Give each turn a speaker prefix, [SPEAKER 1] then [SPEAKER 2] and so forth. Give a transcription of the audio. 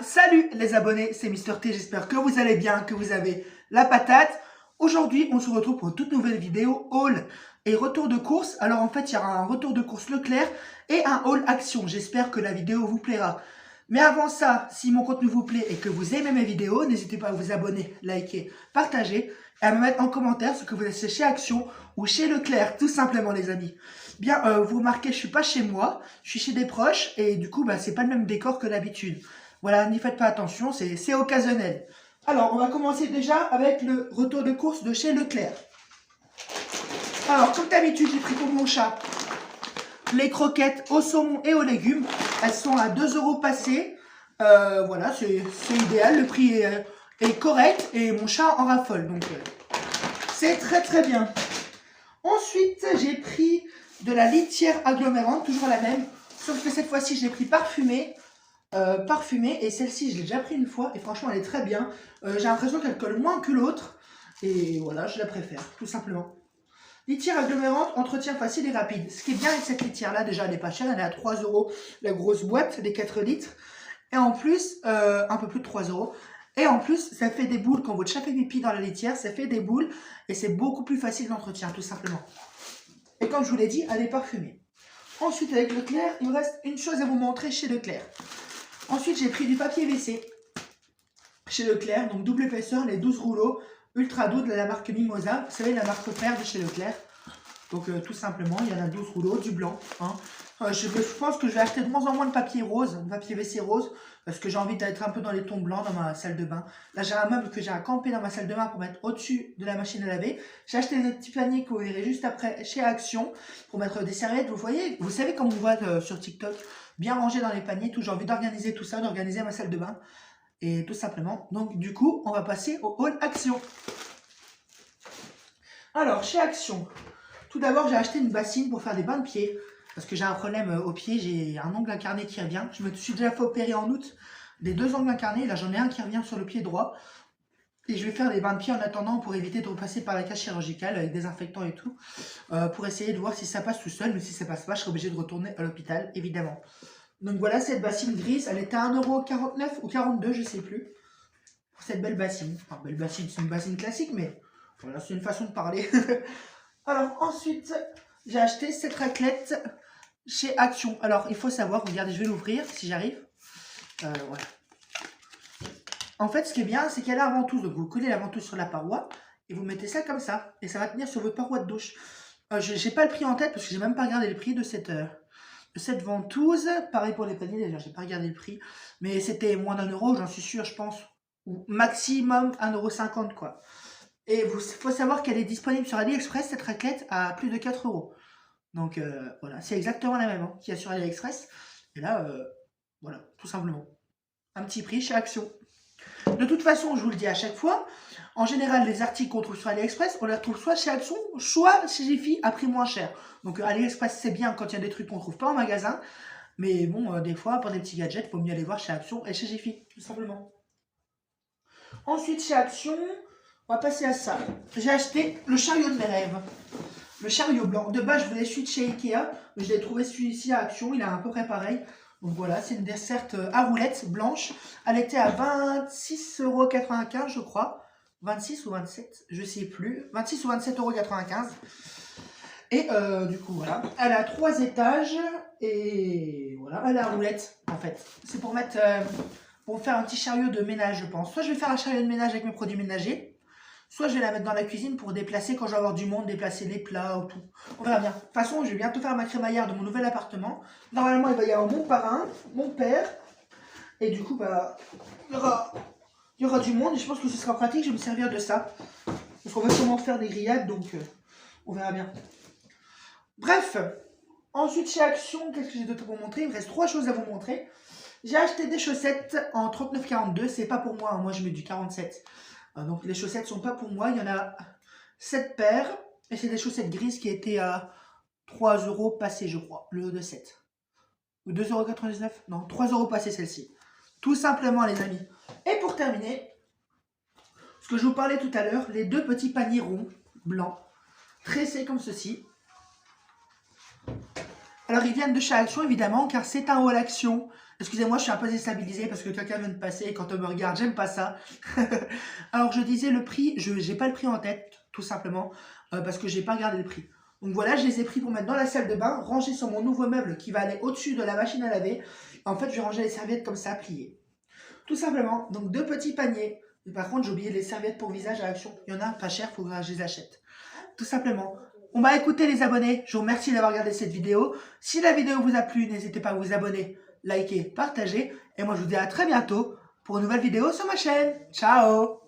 [SPEAKER 1] Salut les abonnés, c'est Mister T, j'espère que vous allez bien, que vous avez la patate. Aujourd'hui, on se retrouve pour une toute nouvelle vidéo haul et retour de course. Alors en fait, il y aura un retour de course Leclerc et un haul action. J'espère que la vidéo vous plaira. Mais avant ça, si mon contenu vous plaît et que vous aimez mes vidéos, n'hésitez pas à vous abonner, liker, partager et à me mettre en commentaire ce que vous achetez chez Action ou chez Leclerc, tout simplement les amis. Bien, vous remarquez, je suis pas chez moi, je suis chez des proches et du coup, c'est pas le même décor que d'habitude. Voilà, n'y faites pas attention, c'est occasionnel. Alors, on va commencer déjà avec le retour de course de chez Leclerc. Alors, comme d'habitude, j'ai pris pour mon chat les croquettes au saumon et aux légumes. Elles sont à 2 € passés. Voilà, c'est idéal. Le prix est correct et mon chat en raffole. Donc, c'est très bien. Ensuite, j'ai pris de la litière agglomérante, toujours la même. Sauf que cette fois-ci, je l'ai pris parfumée. Et celle-ci, je l'ai déjà pris une fois. Et franchement, elle est très bien. J'ai l'impression qu'elle colle moins que l'autre. Et voilà, je la préfère, tout simplement. Litière agglomérante, entretien facile et rapide. Ce qui est bien avec cette litière-là, déjà, elle n'est pas chère. Elle est à 3 € la grosse boîte, des 4 litres. Et en plus, un peu plus de 3 €. Et en plus, ça fait des boules. Quand votre chat fait pipi dans la litière, ça fait des boules. Et c'est beaucoup plus facile d'entretien, tout simplement. Et comme je vous l'ai dit, elle est parfumée. Ensuite, avec Leclerc, il me reste une chose à vous montrer chez Leclerc. Ensuite, j'ai pris du papier WC chez Leclerc, donc double épaisseur, les 12 rouleaux, ultra doux de la marque Mimosa. Vous savez, la marque père de chez Leclerc. Donc, tout simplement, il y en a 12 rouleaux, du blanc. Hein. Je pense que je vais acheter de moins en moins de papier rose, de papier WC rose, parce que j'ai envie d'être un peu dans les tons blancs dans ma salle de bain. Là, j'ai un meuble que j'ai à camper dans ma salle de bain pour mettre au-dessus de la machine à laver. J'ai acheté des petits paniers que vous verrez juste après chez Action pour mettre des serviettes. Vous voyez, vous savez comme on voit sur TikTok, bien rangé dans les paniers, tout. J'ai envie d'organiser tout ça, d'organiser ma salle de bain. Et tout simplement. Donc, du coup, on va passer au haul Action. Alors, chez Action, tout d'abord, j'ai acheté une bassine pour faire des bains de pied. Parce que j'ai un problème au pied, j'ai un ongle incarné qui revient. Je me suis déjà fait opérer en août des 2 ongles incarnés. Là, j'en ai un qui revient sur le pied droit. Et je vais faire des bains de pied en attendant pour éviter de repasser par la cage chirurgicale avec des désinfectants et tout. Pour essayer de voir si ça passe tout seul. Mais si ça passe pas, je serai obligé de retourner à l'hôpital, évidemment. Donc voilà cette bassine grise. Elle était à 1,49 € ou 42 €, je sais plus. Pour cette belle bassine. Enfin, belle bassine, c'est une bassine classique, mais voilà, c'est une façon de parler. Alors ensuite, j'ai acheté cette raclette chez Action. Alors, il faut savoir, regardez, je vais l'ouvrir si j'arrive. Voilà. En fait, ce qui est bien, c'est qu'elle a la ventouse. Donc, vous collez la ventouse sur la paroi et vous mettez ça comme ça. Et ça va tenir sur votre paroi de douche. Je n'ai pas le prix en tête parce que j'ai même pas regardé le prix de cette ventouse. Pareil pour les paniers, d'ailleurs, j'ai pas regardé le prix. Mais c'était moins d'1 €, j'en suis sûr, je pense. Ou maximum 1,50 € quoi. Et il faut savoir qu'elle est disponible sur AliExpress, cette raclette, à plus de 4 €. Donc voilà, c'est exactement la même qu'il y a sur AliExpress. Et là, voilà, tout simplement. Un petit prix chez Action. De toute façon, je vous le dis à chaque fois, en général, les articles qu'on trouve sur AliExpress, on les retrouve soit chez Action, soit chez Jiffy à prix moins cher. Donc AliExpress, c'est bien quand il y a des trucs qu'on ne trouve pas en magasin. Mais bon, des fois, pour des petits gadgets, il faut mieux aller voir chez Action et chez Jiffy, tout simplement. Ensuite, chez Action, on va passer à ça. J'ai acheté le chariot de mes rêves. Le chariot blanc. De base, je voulais celui de chez Ikea, mais je l'ai trouvé celui-ci à Action. Il est à peu près pareil. Donc voilà, c'est une desserte à roulettes blanche. Elle était à 26,95 €, je crois. 26 ou 27, je sais plus. 26 ou 27,95 €. Et du coup, voilà. Elle a 3 étages. Et voilà, elle a roulette, en fait. C'est pour mettre... pour faire un petit chariot de ménage, je pense. Soit je vais faire un chariot de ménage avec mes produits ménagers. Soit je vais la mettre dans la cuisine pour déplacer quand je vais avoir du monde, déplacer les plats ou tout. On verra bien. De toute façon, je vais bientôt faire ma crémaillère de mon nouvel appartement. Normalement, il va y avoir mon parrain, mon père. Et du coup, il y aura du monde. Et je pense que ce sera pratique. Je vais me servir de ça. Parce qu'on va sûrement faire des grillades. Donc, on verra bien. Bref. Ensuite, chez Action, qu'est-ce que j'ai d'autre à vous montrer? Il me reste 3 choses à vous montrer. J'ai acheté des chaussettes en 39,42 €. C'est pas pour moi. Moi, je mets du 47. Donc les chaussettes sont pas pour moi, il y en a 7 paires. Et c'est des chaussettes grises qui étaient à 3 € passées, je crois, le de 7. Ou 2,99 €? Non, 3 € passées celle-ci. Tout simplement les amis. Et pour terminer, ce que je vous parlais tout à l'heure, les 2 petits paniers ronds, blancs, tressés comme ceci. Alors, ils viennent de chez Action, évidemment, car c'est un haul Action. Excusez-moi, je suis un peu déstabilisé parce que quelqu'un vient de passer et quand on me regarde, j'aime pas ça. Alors, je disais le prix, je n'ai pas le prix en tête, tout simplement, parce que j'ai pas regardé le prix. Donc voilà, je les ai pris pour mettre dans la salle de bain, ranger sur mon nouveau meuble qui va aller au-dessus de la machine à laver. En fait, je vais ranger les serviettes comme ça, pliées. Tout simplement, donc 2 petits paniers. Mais par contre, j'ai oublié les serviettes pour visage à Action. Il y en a pas cher, faut que je les achète. Tout simplement. On va écouter les abonnés. Je vous remercie d'avoir regardé cette vidéo. Si la vidéo vous a plu, n'hésitez pas à vous abonner, liker, partager. Et moi, je vous dis à très bientôt pour une nouvelle vidéo sur ma chaîne. Ciao!